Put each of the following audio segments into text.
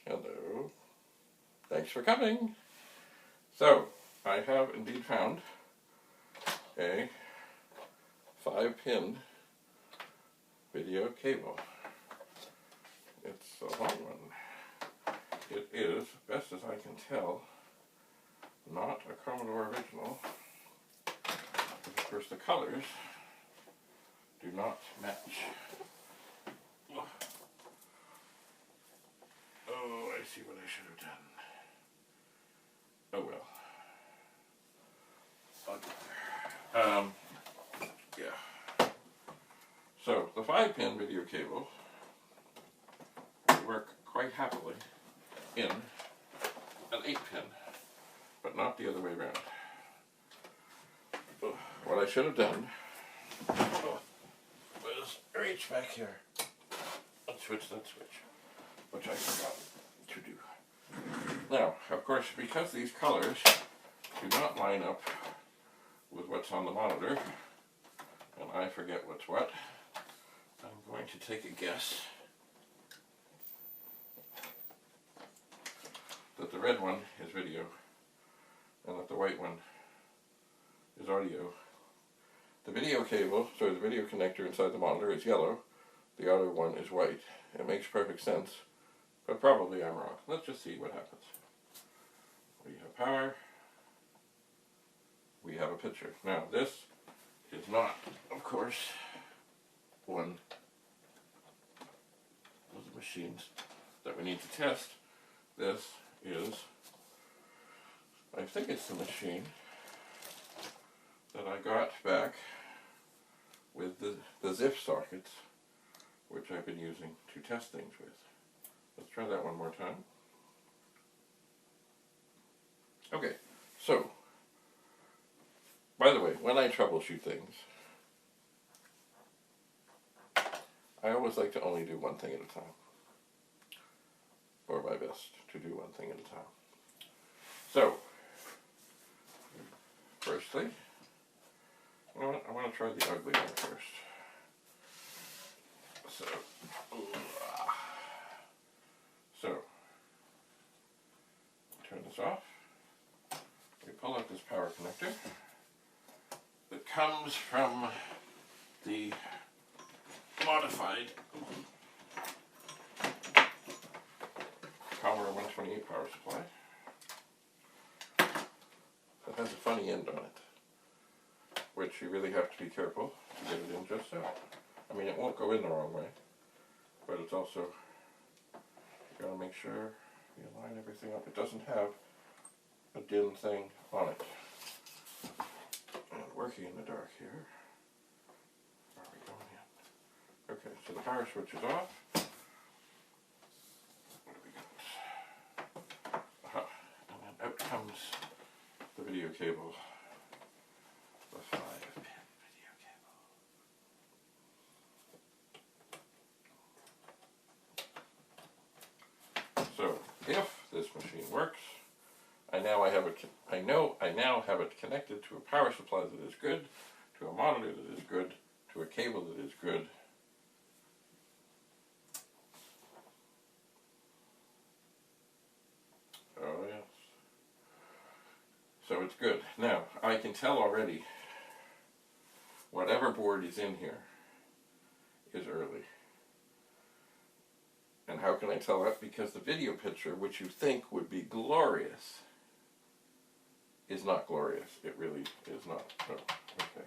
Hello. Thanks for coming. So, I have indeed found a 5-pin video cable. It's a long one. It is, best as I can tell, not a Commodore original. Of course, the colors do not match. Oh, I see what I should have done. Oh well. I'll get there. Yeah. So, the 5-pin video cable will work quite happily in an 8-pin, but not the other way around. What I should have done was reach back here and switch that switch, which I forgot to do. Now, of course, because these colors do not line up with what's on the monitor, and I forget what's what, I'm going to take a guess that the red one is video and that the white one is audio. The video cable, so the video connector inside the monitor is yellow, the other one is white. It makes perfect sense, but probably I'm wrong. Let's just see what happens. We have power, we have a picture. Now this is not, of course, one of the machines that we need to test. This is, I think it's the machine that I got back with the ZIF sockets, which I've been using to test things with. Let's try that one more time. Okay, so, by the way, when I troubleshoot things, I always like to only do one thing at a time. Or my best to do one thing at a time. So, firstly, you know what, I want to try the ugly one first. So, turn this off. We pull out this power connector that comes from the modified Commodore 128 power supply. That has a funny end on it, which you really have to be careful to get it in just so. I mean, it won't go in the wrong way, but it's also, you gotta make sure you line everything up. It doesn't have a dim thing on it. And working in the dark here. Where are we going in? Okay, so the power switch is off. What do we got? Aha, and then out comes the video cable. The 5-pin video cable. So, if this machine works, I know I have it connected to a power supply that is good, to a monitor that is good, to a cable that is good. Oh yes. So it's good. Now, I can tell already whatever board is in here is early. And how can I tell that? Because the video picture, which you think would be glorious, is not glorious. It really is not. Oh, okay.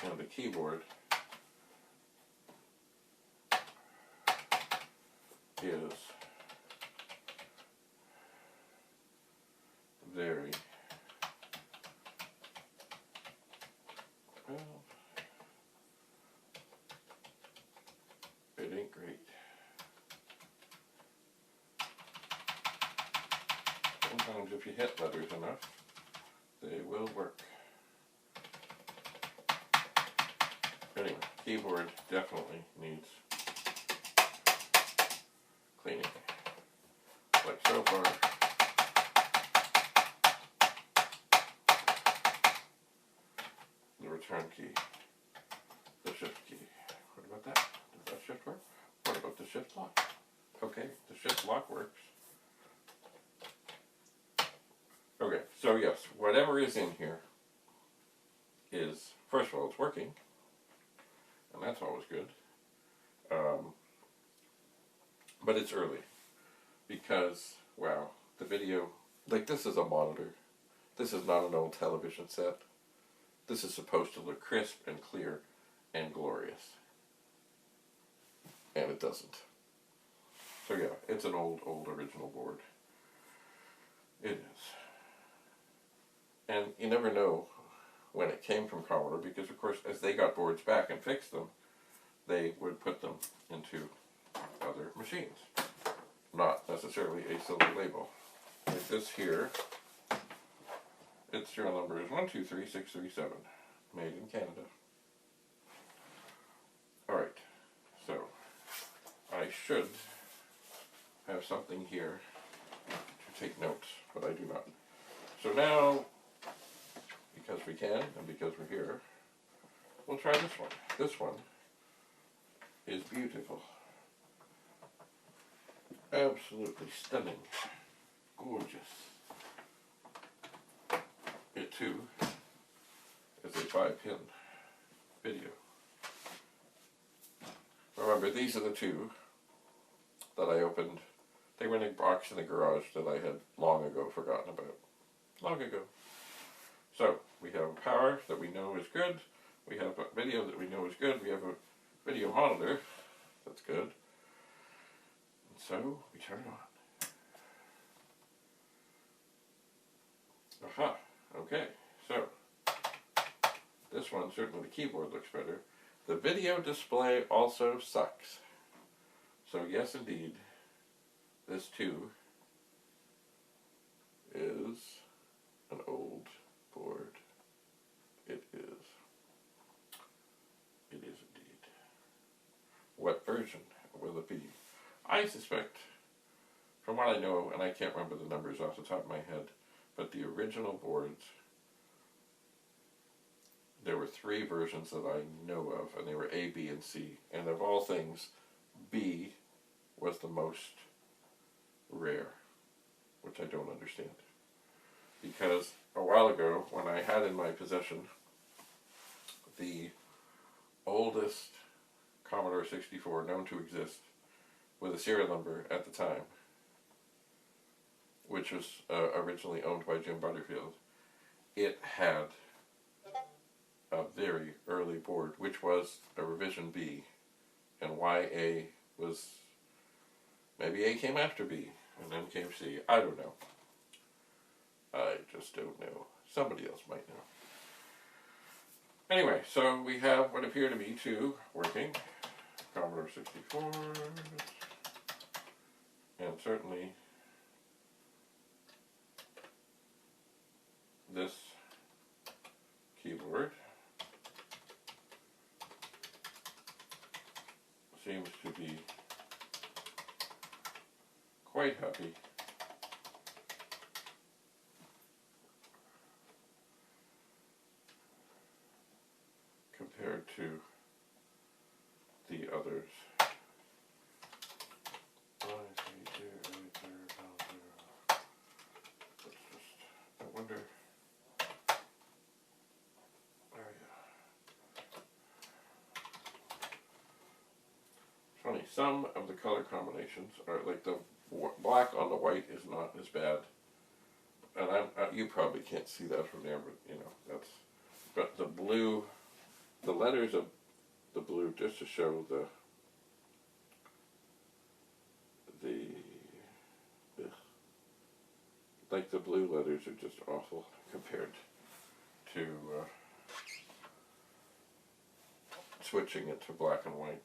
And the keyboard is very well. It ain't great. Sometimes if you hit letters enough, they will work. Anyway, keyboard definitely needs cleaning. Like so far. The return key. The shift key. What about that? Does that shift work? What about okay, the shift lock works. Okay, so yes, whatever is in here is, first of all, it's working, and that's always good. But it's early, because, wow, the video, like this is a monitor. This is not an old television set. This is supposed to look crisp and clear and glorious. And it doesn't. So yeah, it's an old original board. It is. And you never know when it came from Commodore, because of course as they got boards back and fixed them, they would put them into other machines. Not necessarily a silver label. Like this here, its serial number is 123637, made in Canada. Alright, so I should have something here to take notes, but I do not. So now, because we can, and because we're here, we'll try this one. This one is beautiful. Absolutely stunning. Gorgeous. It too is a 5-pin video. Remember, these are the two that I opened. They were in a box in the garage that I had long ago forgotten about. Long ago. So, we have power that we know is good. We have a video that we know is good. We have a video monitor that's good. And so, we turn it on. Aha! Okay, so, this one, certainly the keyboard looks better. The video display also sucks. So yes, indeed, this too is an old board. It is. It is indeed. What version will it be? I suspect, from what I know, and I can't remember the numbers off the top of my head, but the original boards, there were 3 versions that I know of, and they were A, B, and C. And of all things, B was the most rare, which I don't understand. Because a while ago, when I had in my possession the oldest Commodore 64 known to exist, with a serial number at the time, which was originally owned by Jim Butterfield, it had a very early board, which was a revision B, and YA was, maybe A came after B, and then came C. I don't know. I just don't know. Somebody else might know. Anyway, so we have what appear to be 2 working Commodore 64s, and certainly this keyboard seems to be quite happy compared to the others. I wonder. Funny, some of the color combinations are like the black on the white is not as bad, and you probably can't see that from there, but you know that's. But the blue, the letters of the blue, just to show the like the blue letters are just awful compared to switching it to black and white.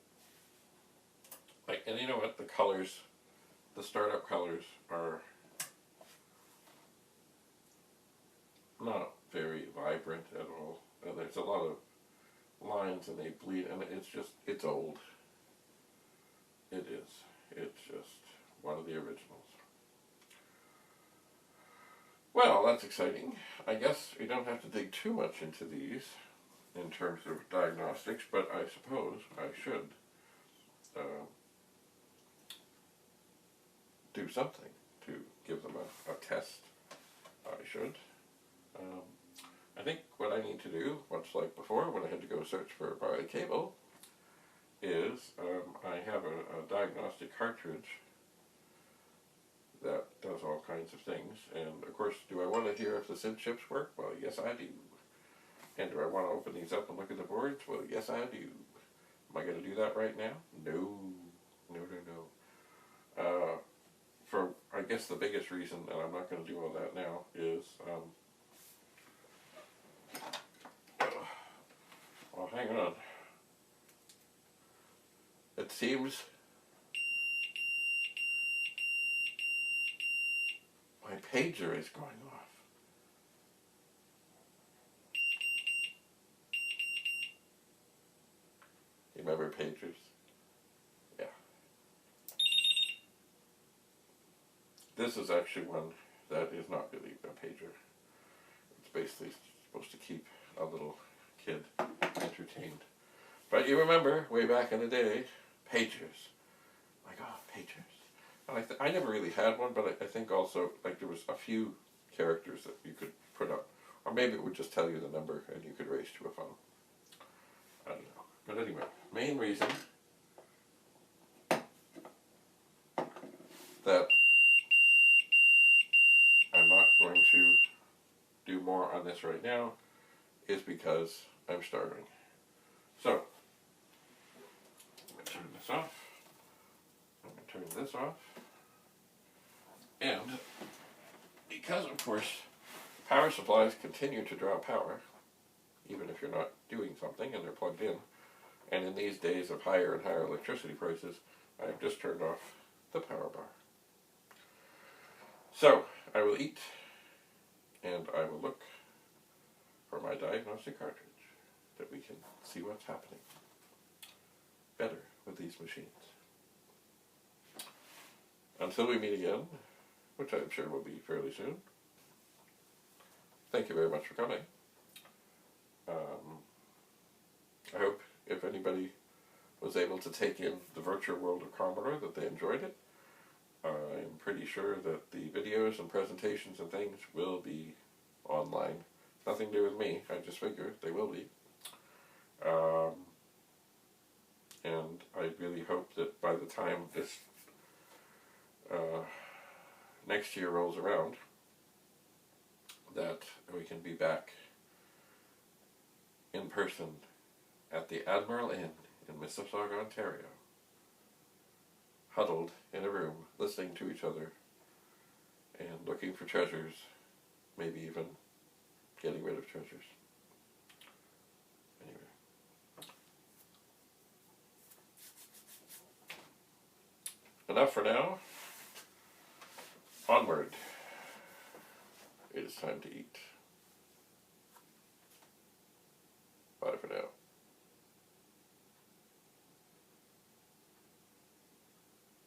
Like, and you know what, the colors, the startup colors are not very vibrant at all. And there's a lot of lines and they bleed, and it's just, it's old. It is. It's just one of the originals. Well, that's exciting. I guess we don't have to dig too much into these in terms of diagnostics, but I suppose I should do something to give them a test. I should. I think what I need to do, much like before when I had to go search for a cable, is I have a diagnostic cartridge that does all kinds of things. And of course, do I want to hear if the synth chips work? Well, yes I do. And do I want to open these up and look at the boards? Well, yes I do. Am I going to do that right now? No. No, no, no. For, I guess the biggest reason, and I'm not going to do all that now, is, well, hang on. It seems my pager is going off. You remember pagers? Yeah. This is actually one that is not really a pager. It's basically supposed to keep a little kid entertained. But you remember, way back in the day, pagers. My God, pagers. And I never really had one, but I think also, like, there was a few characters that you could put up. Or maybe it would just tell you the number and you could race to a phone. I don't know. But anyway, main reason that I'm not going to do more on this right now is because I'm starving. So, I'm going to turn this off. I'm going to turn this off. And because, of course, power supplies continue to draw power, even if you're not doing something and they're plugged in, and in these days of higher and higher electricity prices, I've just turned off the power bar. So, I will eat, and I will look for my diagnostic cartridge, that we can see what's happening better with these machines. Until we meet again, which I'm sure will be fairly soon, thank you very much for coming. I hope if anybody was able to take in the virtual world of Commodore that they enjoyed it. I'm pretty sure that the videos and presentations and things will be online. Nothing to do with me, I just figure they will be. And I really hope that by the time this next year rolls around, that we can be back in person at the Admiral Inn in Mississauga, Ontario, huddled in a room, listening to each other and looking for treasures, maybe even getting rid of treasures. Anyway. Enough for now. Onward. It is time to eat.